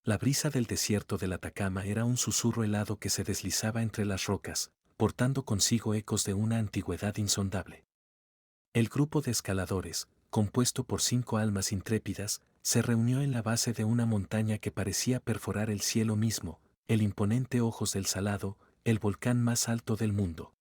La brisa del desierto del Atacama era un susurro helado que se deslizaba entre las rocas, portando consigo ecos de una antigüedad insondable. El grupo de escaladores, compuesto por 5 almas intrépidas, se reunió en la base de una montaña que parecía perforar el cielo mismo, el imponente Ojos del Salado, el volcán más alto del mundo.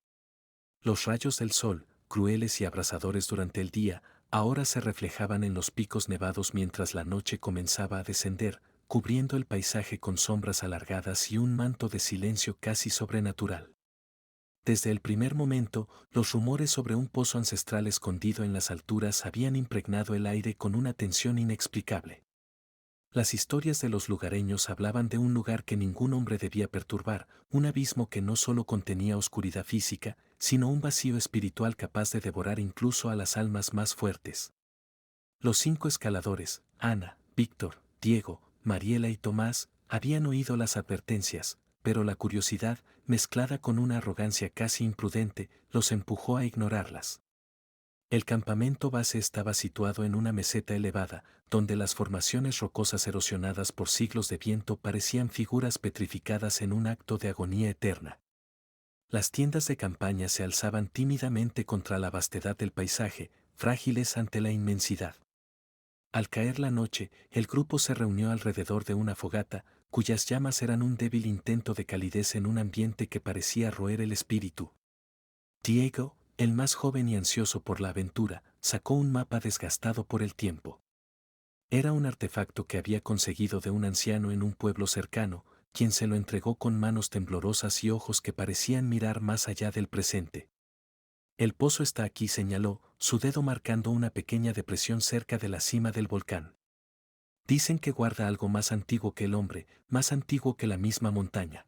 Los rayos del sol, crueles y abrasadores durante el día, ahora se reflejaban en los picos nevados mientras la noche comenzaba a descender, cubriendo el paisaje con sombras alargadas y un manto de silencio casi sobrenatural. Desde el primer momento, los rumores sobre un pozo ancestral escondido en las alturas habían impregnado el aire con una tensión inexplicable. Las historias de los lugareños hablaban de un lugar que ningún hombre debía perturbar, un abismo que no solo contenía oscuridad física, sino un vacío espiritual capaz de devorar incluso a las almas más fuertes. Los 5 escaladores, Ana, Víctor, Diego, Mariela y Tomás, habían oído las advertencias, pero la curiosidad, mezclada con una arrogancia casi imprudente, los empujó a ignorarlas. El campamento base estaba situado en una meseta elevada, donde las formaciones rocosas erosionadas por siglos de viento parecían figuras petrificadas en un acto de agonía eterna. Las tiendas de campaña se alzaban tímidamente contra la vastedad del paisaje, frágiles ante la inmensidad. Al caer la noche, el grupo se reunió alrededor de una fogata, cuyas llamas eran un débil intento de calidez en un ambiente que parecía roer el espíritu. Diego, el más joven y ansioso por la aventura, sacó un mapa desgastado por el tiempo. Era un artefacto que había conseguido de un anciano en un pueblo cercano, quien se lo entregó con manos temblorosas y ojos que parecían mirar más allá del presente. El pozo está aquí, señaló, su dedo marcando una pequeña depresión cerca de la cima del volcán. Dicen que guarda algo más antiguo que el hombre, más antiguo que la misma montaña.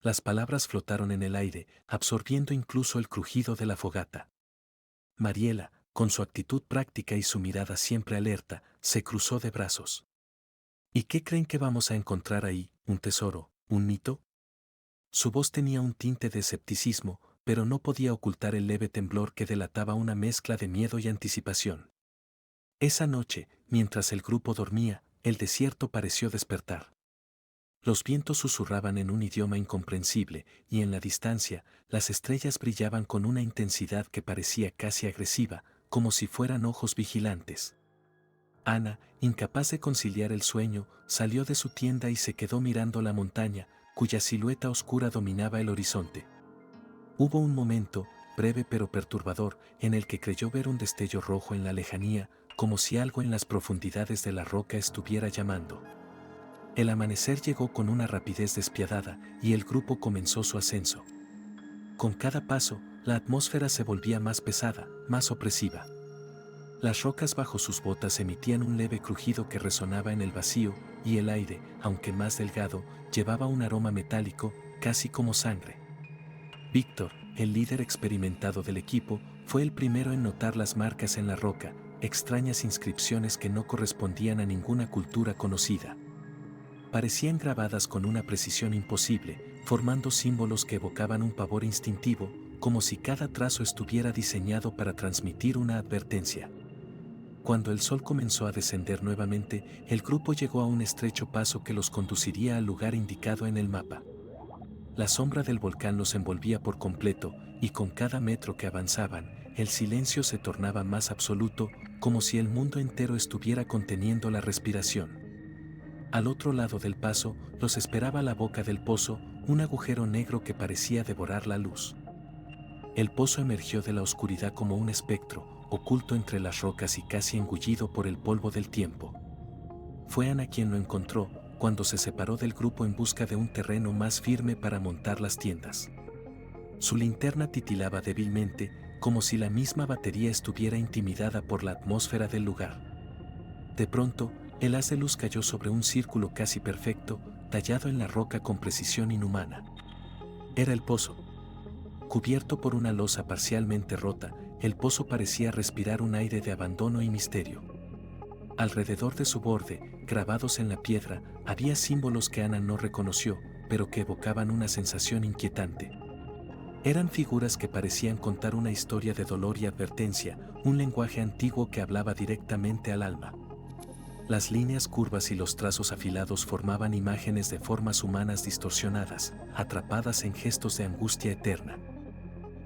Las palabras flotaron en el aire, absorbiendo incluso el crujido de la fogata. Mariela, con su actitud práctica y su mirada siempre alerta, se cruzó de brazos. ¿Y qué creen que vamos a encontrar ahí? ¿Un tesoro? ¿Un mito? Su voz tenía un tinte de escepticismo, pero no podía ocultar el leve temblor que delataba una mezcla de miedo y anticipación. Esa noche, mientras el grupo dormía, el desierto pareció despertar. Los vientos susurraban en un idioma incomprensible, y en la distancia, las estrellas brillaban con una intensidad que parecía casi agresiva, como si fueran ojos vigilantes. Ana, incapaz de conciliar el sueño, salió de su tienda y se quedó mirando la montaña, cuya silueta oscura dominaba el horizonte. Hubo un momento, breve pero perturbador, en el que creyó ver un destello rojo en la lejanía, como si algo en las profundidades de la roca estuviera llamando. El amanecer llegó con una rapidez despiadada y el grupo comenzó su ascenso. Con cada paso, la atmósfera se volvía más pesada, más opresiva. Las rocas bajo sus botas emitían un leve crujido que resonaba en el vacío, y el aire, aunque más delgado, llevaba un aroma metálico, casi como sangre. Víctor, el líder experimentado del equipo, fue el primero en notar las marcas en la roca, extrañas inscripciones que no correspondían a ninguna cultura conocida. Parecían grabadas con una precisión imposible, formando símbolos que evocaban un pavor instintivo, como si cada trazo estuviera diseñado para transmitir una advertencia. Cuando el sol comenzó a descender nuevamente, el grupo llegó a un estrecho paso que los conduciría al lugar indicado en el mapa. La sombra del volcán los envolvía por completo, y con cada metro que avanzaban, el silencio se tornaba más absoluto, como si el mundo entero estuviera conteniendo la respiración. Al otro lado del paso, los esperaba la boca del pozo, un agujero negro que parecía devorar la luz. El pozo emergió de la oscuridad como un espectro, oculto entre las rocas y casi engullido por el polvo del tiempo. Fue Ana quien lo encontró, cuando se separó del grupo en busca de un terreno más firme para montar las tiendas. Su linterna titilaba débilmente, como si la misma batería estuviera intimidada por la atmósfera del lugar. De pronto, el haz de luz cayó sobre un círculo casi perfecto, tallado en la roca con precisión inhumana. Era el pozo. Cubierto por una losa parcialmente rota, el pozo parecía respirar un aire de abandono y misterio. Alrededor de su borde, grabados en la piedra, había símbolos que Ana no reconoció, pero que evocaban una sensación inquietante. Eran figuras que parecían contar una historia de dolor y advertencia, un lenguaje antiguo que hablaba directamente al alma. Las líneas curvas y los trazos afilados formaban imágenes de formas humanas distorsionadas, atrapadas en gestos de angustia eterna.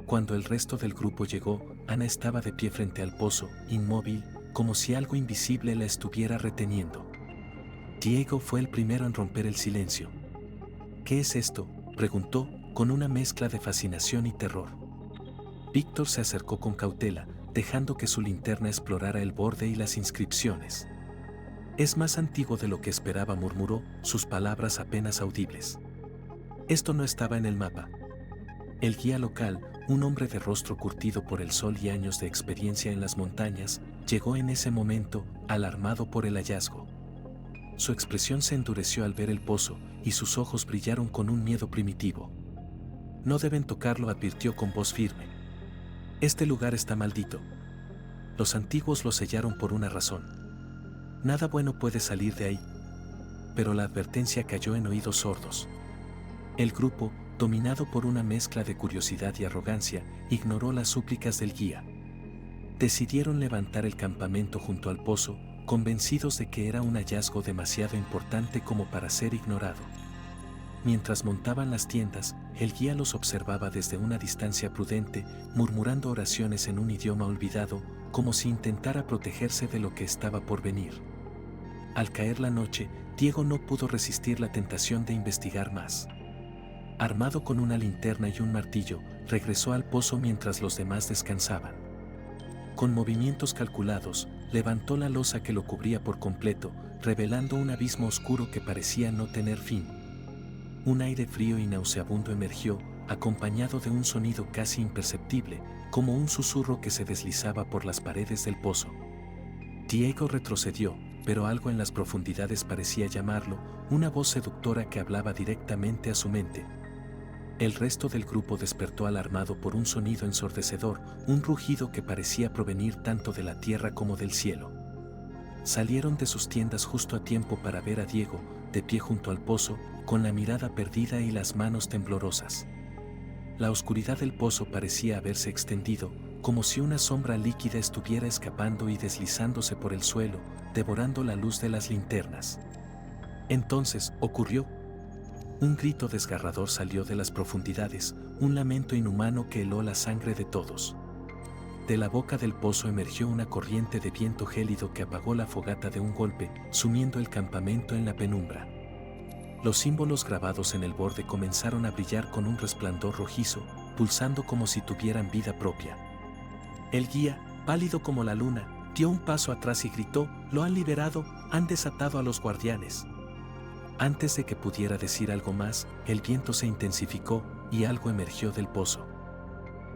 Cuando el resto del grupo llegó, Ana estaba de pie frente al pozo, inmóvil, como si algo invisible la estuviera reteniendo. Diego fue el primero en romper el silencio. ¿Qué es esto?, preguntó, con una mezcla de fascinación y terror. Víctor se acercó con cautela, dejando que su linterna explorara el borde y las inscripciones. Es más antiguo de lo que esperaba, murmuró, sus palabras apenas audibles. Esto no estaba en el mapa. El guía local, un hombre de rostro curtido por el sol y años de experiencia en las montañas, llegó en ese momento, alarmado por el hallazgo. Su expresión se endureció al ver el pozo, y sus ojos brillaron con un miedo primitivo. No deben tocarlo, advirtió con voz firme. Este lugar está maldito. Los antiguos lo sellaron por una razón. Nada bueno puede salir de ahí. Pero la advertencia cayó en oídos sordos. El grupo, dominado por una mezcla de curiosidad y arrogancia, ignoró las súplicas del guía. Decidieron levantar el campamento junto al pozo, convencidos de que era un hallazgo demasiado importante como para ser ignorado. Mientras montaban las tiendas, el guía los observaba desde una distancia prudente, murmurando oraciones en un idioma olvidado, como si intentara protegerse de lo que estaba por venir. Al caer la noche, Diego no pudo resistir la tentación de investigar más. Armado con una linterna y un martillo, regresó al pozo mientras los demás descansaban. Con movimientos calculados, levantó la losa que lo cubría por completo, revelando un abismo oscuro que parecía no tener fin. Un aire frío y nauseabundo emergió, acompañado de un sonido casi imperceptible, como un susurro que se deslizaba por las paredes del pozo. Diego retrocedió, pero algo en las profundidades parecía llamarlo, una voz seductora que hablaba directamente a su mente. El resto del grupo despertó alarmado por un sonido ensordecedor, un rugido que parecía provenir tanto de la tierra como del cielo. Salieron de sus tiendas justo a tiempo para ver a Diego, de pie junto al pozo, con la mirada perdida y las manos temblorosas. La oscuridad del pozo parecía haberse extendido, como si una sombra líquida estuviera escapando y deslizándose por el suelo, devorando la luz de las linternas. Entonces, ocurrió. Un grito desgarrador salió de las profundidades, un lamento inhumano que heló la sangre de todos. De la boca del pozo emergió una corriente de viento gélido que apagó la fogata de un golpe, sumiendo el campamento en la penumbra. Los símbolos grabados en el borde comenzaron a brillar con un resplandor rojizo, pulsando como si tuvieran vida propia. El guía, pálido como la luna, dio un paso atrás y gritó: «Lo han liberado, han desatado a los guardianes». Antes de que pudiera decir algo más, el viento se intensificó y algo emergió del pozo.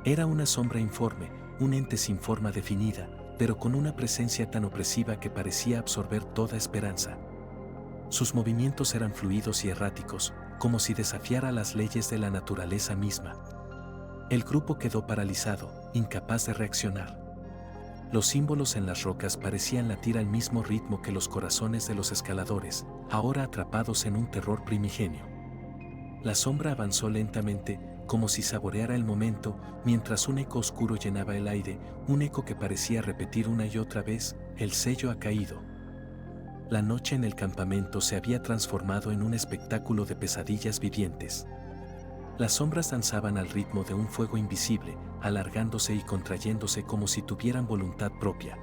Era una sombra informe, un ente sin forma definida, pero con una presencia tan opresiva que parecía absorber toda esperanza. Sus movimientos eran fluidos y erráticos, como si desafiara las leyes de la naturaleza misma. El grupo quedó paralizado, incapaz de reaccionar. Los símbolos en las rocas parecían latir al mismo ritmo que los corazones de los escaladores, ahora atrapados en un terror primigenio. La sombra avanzó lentamente, como si saboreara el momento, mientras un eco oscuro llenaba el aire, un eco que parecía repetir una y otra vez: «El sello ha caído». La noche en el campamento se había transformado en un espectáculo de pesadillas vivientes. Las sombras danzaban al ritmo de un fuego invisible, alargándose y contrayéndose como si tuvieran voluntad propia.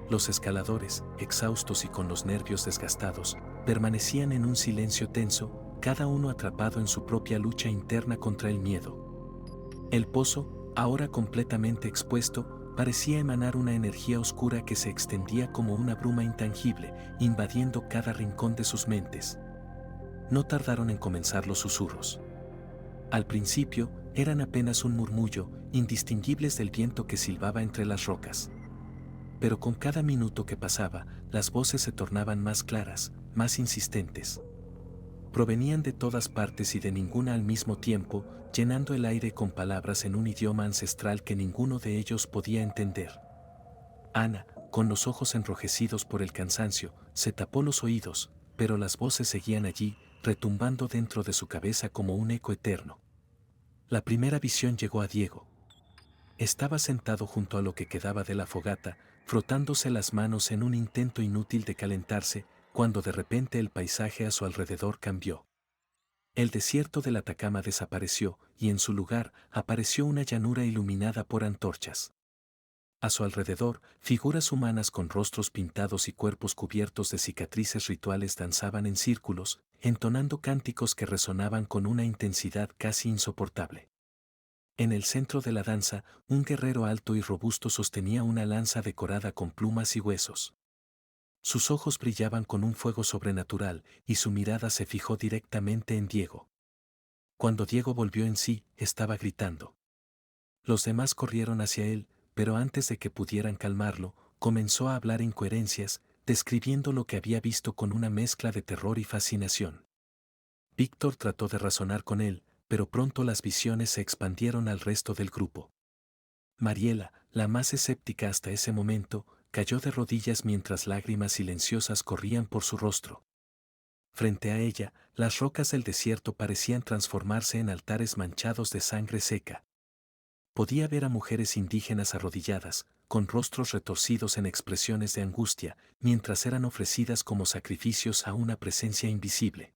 Los escaladores, exhaustos y con los nervios desgastados, permanecían en un silencio tenso, cada uno atrapado en su propia lucha interna contra el miedo. El pozo, ahora completamente expuesto, parecía emanar una energía oscura que se extendía como una bruma intangible, invadiendo cada rincón de sus mentes. No tardaron en comenzar los susurros. Al principio, eran apenas un murmullo, indistinguibles del viento que silbaba entre las rocas. Pero con cada minuto que pasaba, las voces se tornaban más claras, más insistentes. Provenían de todas partes y de ninguna al mismo tiempo, llenando el aire con palabras en un idioma ancestral que ninguno de ellos podía entender. Ana, con los ojos enrojecidos por el cansancio, se tapó los oídos, pero las voces seguían allí, retumbando dentro de su cabeza como un eco eterno. La primera visión llegó a Diego. Estaba sentado junto a lo que quedaba de la fogata, frotándose las manos en un intento inútil de calentarse, cuando de repente el paisaje a su alrededor cambió. El desierto del Atacama desapareció y en su lugar apareció una llanura iluminada por antorchas. A su alrededor, figuras humanas con rostros pintados y cuerpos cubiertos de cicatrices rituales danzaban en círculos, entonando cánticos que resonaban con una intensidad casi insoportable. En el centro de la danza, un guerrero alto y robusto sostenía una lanza decorada con plumas y huesos. Sus ojos brillaban con un fuego sobrenatural y su mirada se fijó directamente en Diego. Cuando Diego volvió en sí, estaba gritando. Los demás corrieron hacia él, pero antes de que pudieran calmarlo, comenzó a hablar incoherencias, describiendo lo que había visto con una mezcla de terror y fascinación. Víctor trató de razonar con él, pero pronto las visiones se expandieron al resto del grupo. Mariela, la más escéptica hasta ese momento, cayó de rodillas mientras lágrimas silenciosas corrían por su rostro. Frente a ella, las rocas del desierto parecían transformarse en altares manchados de sangre seca. Podía ver a mujeres indígenas arrodilladas, con rostros retorcidos en expresiones de angustia, mientras eran ofrecidas como sacrificios a una presencia invisible.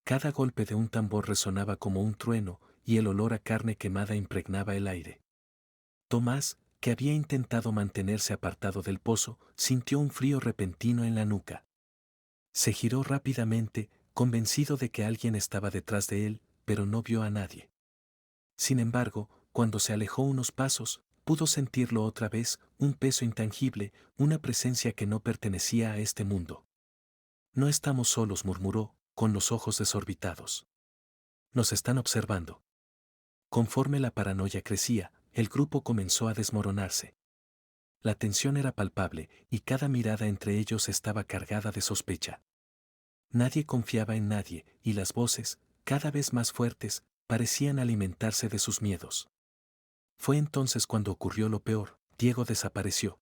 Cada golpe de un tambor resonaba como un trueno, y el olor a carne quemada impregnaba el aire. Tomás, que había intentado mantenerse apartado del pozo, sintió un frío repentino en la nuca. Se giró rápidamente, convencido de que alguien estaba detrás de él, pero no vio a nadie. Sin embargo, cuando se alejó unos pasos, pudo sentirlo otra vez, un peso intangible, una presencia que no pertenecía a este mundo. No estamos solos, murmuró, con los ojos desorbitados. Nos están observando. Conforme la paranoia crecía, el grupo comenzó a desmoronarse. La tensión era palpable y cada mirada entre ellos estaba cargada de sospecha. Nadie confiaba en nadie y las voces, cada vez más fuertes, parecían alimentarse de sus miedos. Fue entonces cuando ocurrió lo peor. Diego desapareció.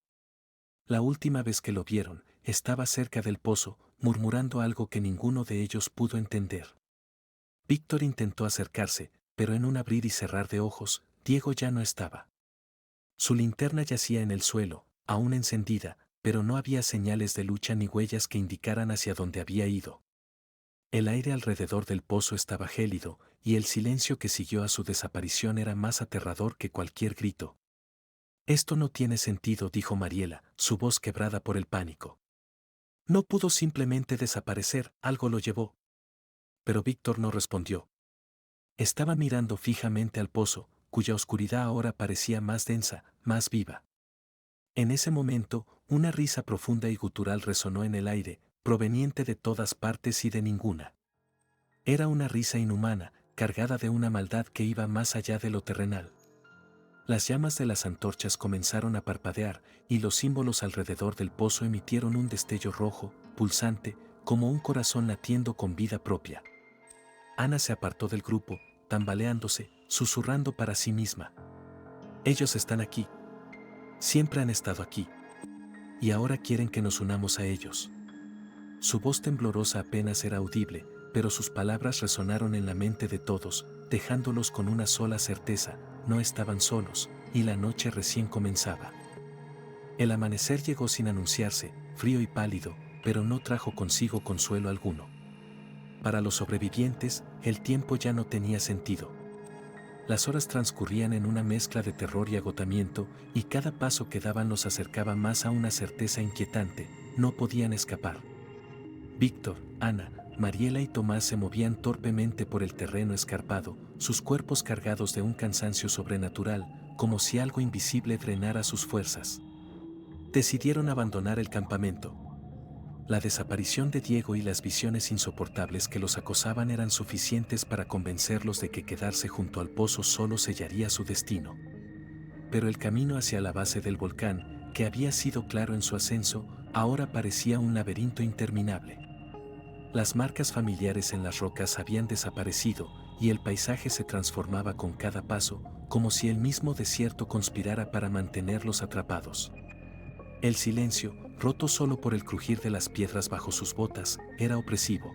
La última vez que lo vieron, estaba cerca del pozo, murmurando algo que ninguno de ellos pudo entender. Víctor intentó acercarse, pero en un abrir y cerrar de ojos, Diego ya no estaba. Su linterna yacía en el suelo, aún encendida, pero no había señales de lucha ni huellas que indicaran hacia dónde había ido. El aire alrededor del pozo estaba gélido, y el silencio que siguió a su desaparición era más aterrador que cualquier grito. Esto no tiene sentido, dijo Mariela, su voz quebrada por el pánico. No pudo simplemente desaparecer, algo lo llevó. Pero Víctor no respondió. Estaba mirando fijamente al pozo, cuya oscuridad ahora parecía más densa, más viva. En ese momento, una risa profunda y gutural resonó en el aire, proveniente de todas partes y de ninguna. Era una risa inhumana, cargada de una maldad que iba más allá de lo terrenal. Las llamas de las antorchas comenzaron a parpadear, y los símbolos alrededor del pozo emitieron un destello rojo, pulsante, como un corazón latiendo con vida propia. Ana se apartó del grupo, tambaleándose, susurrando para sí misma. Ellos están aquí. Siempre han estado aquí. Y ahora quieren que nos unamos a ellos. Su voz temblorosa apenas era audible, pero sus palabras resonaron en la mente de todos, dejándolos con una sola certeza: no estaban solos, y la noche recién comenzaba. El amanecer llegó sin anunciarse, frío y pálido, pero no trajo consigo consuelo alguno. Para los sobrevivientes, el tiempo ya no tenía sentido. Las horas transcurrían en una mezcla de terror y agotamiento, y cada paso que daban los acercaba más a una certeza inquietante: no podían escapar. Víctor, Ana, Mariela y Tomás se movían torpemente por el terreno escarpado, sus cuerpos cargados de un cansancio sobrenatural, como si algo invisible drenara sus fuerzas. Decidieron abandonar el campamento. La desaparición de Diego y las visiones insoportables que los acosaban eran suficientes para convencerlos de que quedarse junto al pozo solo sellaría su destino. Pero el camino hacia la base del volcán, que había sido claro en su ascenso, ahora parecía un laberinto interminable. Las marcas familiares en las rocas habían desaparecido, y el paisaje se transformaba con cada paso, como si el mismo desierto conspirara para mantenerlos atrapados. El silencio, roto solo por el crujir de las piedras bajo sus botas, era opresivo.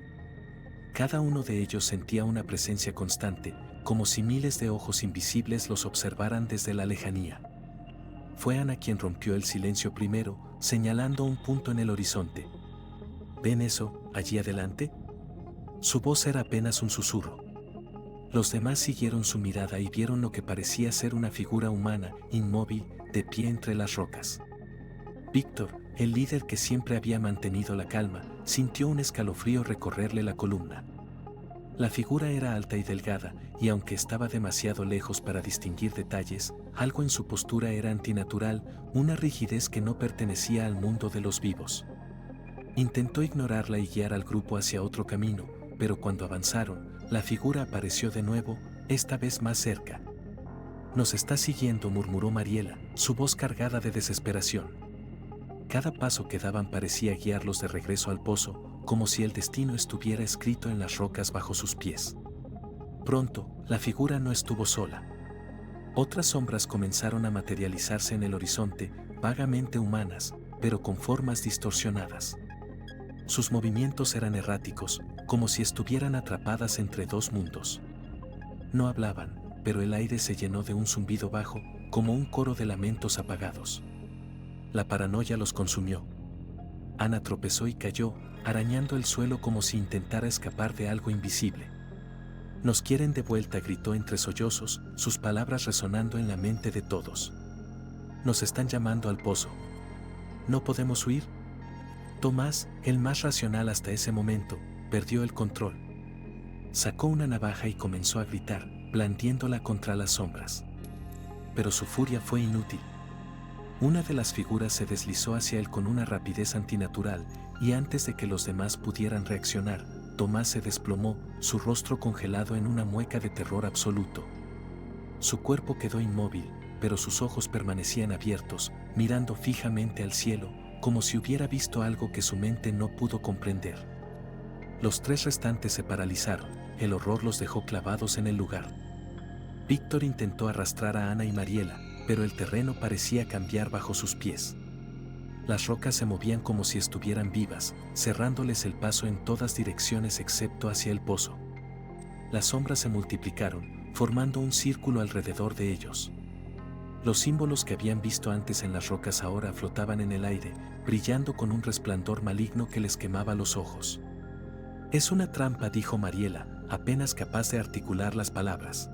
Cada uno de ellos sentía una presencia constante, como si miles de ojos invisibles los observaran desde la lejanía. Fue Ana quien rompió el silencio primero, señalando un punto en el horizonte. ¿Ven eso, allí adelante? Su voz era apenas un susurro. Los demás siguieron su mirada y vieron lo que parecía ser una figura humana, inmóvil, de pie entre las rocas. Víctor, el líder que siempre había mantenido la calma, sintió un escalofrío recorrerle la columna. La figura era alta y delgada, y aunque estaba demasiado lejos para distinguir detalles, algo en su postura era antinatural, una rigidez que no pertenecía al mundo de los vivos. Intentó ignorarla y guiar al grupo hacia otro camino, pero cuando avanzaron, la figura apareció de nuevo, esta vez más cerca. «Nos está siguiendo», murmuró Mariela, su voz cargada de desesperación. Cada paso que daban parecía guiarlos de regreso al pozo, como si el destino estuviera escrito en las rocas bajo sus pies. Pronto, la figura no estuvo sola. Otras sombras comenzaron a materializarse en el horizonte, vagamente humanas, pero con formas distorsionadas. Sus movimientos eran erráticos, como si estuvieran atrapadas entre dos mundos. No hablaban, pero el aire se llenó de un zumbido bajo, como un coro de lamentos apagados. La paranoia los consumió. Ana tropezó y cayó, arañando el suelo como si intentara escapar de algo invisible. «Nos quieren de vuelta», gritó entre sollozos, sus palabras resonando en la mente de todos. «Nos están llamando al pozo. ¿No podemos huir?» Tomás, el más racional hasta ese momento, perdió el control. Sacó una navaja y comenzó a gritar, blandiéndola contra las sombras. Pero su furia fue inútil. Una de las figuras se deslizó hacia él con una rapidez antinatural, y antes de que los demás pudieran reaccionar, Tomás se desplomó, su rostro congelado en una mueca de terror absoluto. Su cuerpo quedó inmóvil, pero sus ojos permanecían abiertos, mirando fijamente al cielo, como si hubiera visto algo que su mente no pudo comprender. Los tres restantes se paralizaron, el horror los dejó clavados en el lugar. Víctor intentó arrastrar a Ana y Mariela, pero el terreno parecía cambiar bajo sus pies. Las rocas se movían como si estuvieran vivas, cerrándoles el paso en todas direcciones excepto hacia el pozo. Las sombras se multiplicaron, formando un círculo alrededor de ellos. Los símbolos que habían visto antes en las rocas ahora flotaban en el aire, brillando con un resplandor maligno que les quemaba los ojos. «Es una trampa», dijo Mariela, apenas capaz de articular las palabras.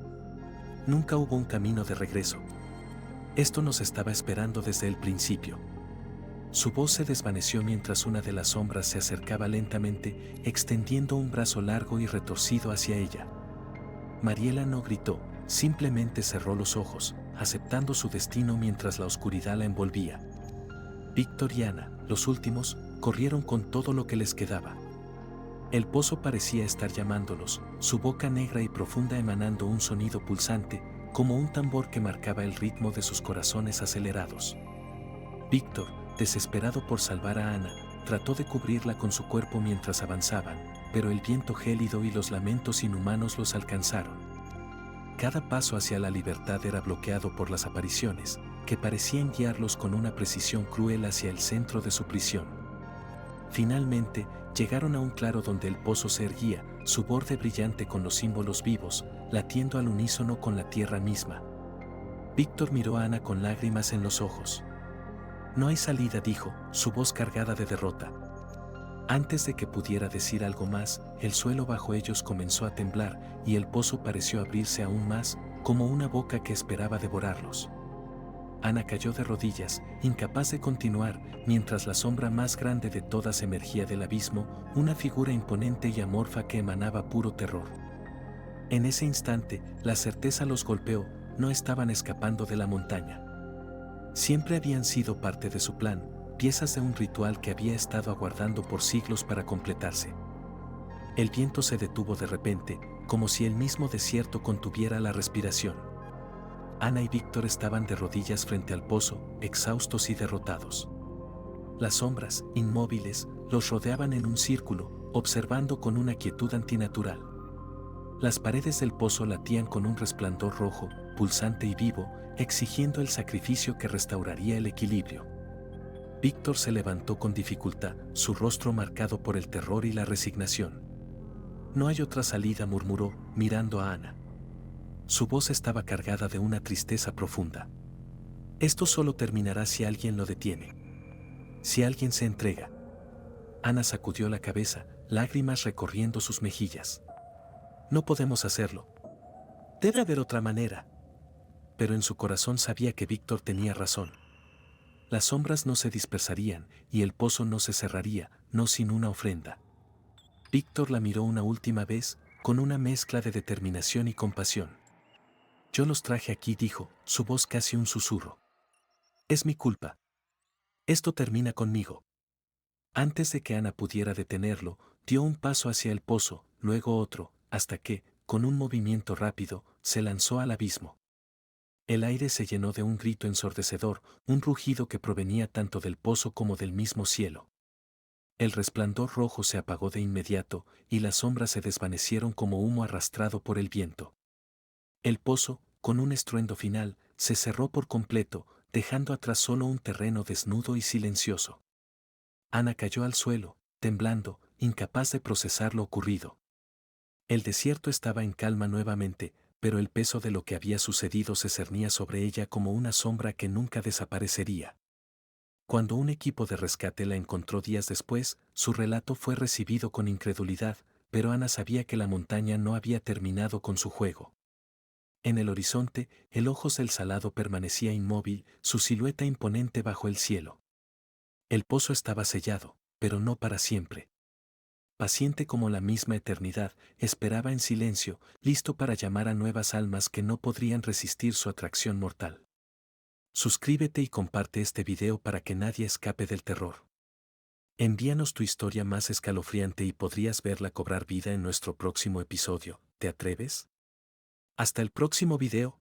«Nunca hubo un camino de regreso. Esto nos estaba esperando desde el principio». Su voz se desvaneció mientras una de las sombras se acercaba lentamente, extendiendo un brazo largo y retorcido hacia ella. Mariela no gritó, simplemente cerró los ojos, aceptando su destino mientras la oscuridad la envolvía. Víctor y Ana, los últimos, corrieron con todo lo que les quedaba. El pozo parecía estar llamándolos, su boca negra y profunda emanando un sonido pulsante, como un tambor que marcaba el ritmo de sus corazones acelerados. Víctor, desesperado por salvar a Ana, trató de cubrirla con su cuerpo mientras avanzaban, pero el viento gélido y los lamentos inhumanos los alcanzaron. Cada paso hacia la libertad era bloqueado por las apariciones, que parecían guiarlos con una precisión cruel hacia el centro de su prisión. Finalmente, llegaron a un claro donde el pozo se erguía, su borde brillante con los símbolos vivos, latiendo al unísono con la tierra misma. Víctor miró a Ana con lágrimas en los ojos. «No hay salida», dijo, su voz cargada de derrota. Antes de que pudiera decir algo más, el suelo bajo ellos comenzó a temblar y el pozo pareció abrirse aún más, como una boca que esperaba devorarlos. Ana cayó de rodillas, incapaz de continuar, mientras la sombra más grande de todas emergía del abismo, una figura imponente y amorfa que emanaba puro terror. En ese instante, la certeza los golpeó, no estaban escapando de la montaña. Siempre habían sido parte de su plan, piezas de un ritual que había estado aguardando por siglos para completarse. El viento se detuvo de repente, como si el mismo desierto contuviera la respiración. Ana y Víctor estaban de rodillas frente al pozo, exhaustos y derrotados. Las sombras, inmóviles, los rodeaban en un círculo, observando con una quietud antinatural. Las paredes del pozo latían con un resplandor rojo, pulsante y vivo, exigiendo el sacrificio que restauraría el equilibrio. Víctor se levantó con dificultad, su rostro marcado por el terror y la resignación. «No hay otra salida», murmuró, mirando a Ana. Su voz estaba cargada de una tristeza profunda. Esto solo terminará si alguien lo detiene. Si alguien se entrega. Ana sacudió la cabeza, lágrimas recorriendo sus mejillas. No podemos hacerlo. Debe haber otra manera. Pero en su corazón sabía que Víctor tenía razón. Las sombras no se dispersarían y el pozo no se cerraría, no sin una ofrenda. Víctor la miró una última vez, con una mezcla de determinación y compasión. Yo los traje aquí, dijo, su voz casi un susurro. Es mi culpa. Esto termina conmigo. Antes de que Ana pudiera detenerlo, dio un paso hacia el pozo, luego otro, hasta que, con un movimiento rápido, se lanzó al abismo. El aire se llenó de un grito ensordecedor, un rugido que provenía tanto del pozo como del mismo cielo. El resplandor rojo se apagó de inmediato, y las sombras se desvanecieron como humo arrastrado por el viento. El pozo, con un estruendo final, se cerró por completo, dejando atrás solo un terreno desnudo y silencioso. Ana cayó al suelo, temblando, incapaz de procesar lo ocurrido. El desierto estaba en calma nuevamente, pero el peso de lo que había sucedido se cernía sobre ella como una sombra que nunca desaparecería. Cuando un equipo de rescate la encontró días después, su relato fue recibido con incredulidad, pero Ana sabía que la montaña no había terminado con su juego. En el horizonte, el ojo del Salado permanecía inmóvil, su silueta imponente bajo el cielo. El pozo estaba sellado, pero no para siempre. Paciente como la misma eternidad, esperaba en silencio, listo para llamar a nuevas almas que no podrían resistir su atracción mortal. Suscríbete y comparte este video para que nadie escape del terror. Envíanos tu historia más escalofriante y podrías verla cobrar vida en nuestro próximo episodio. ¿Te atreves? Hasta el próximo video.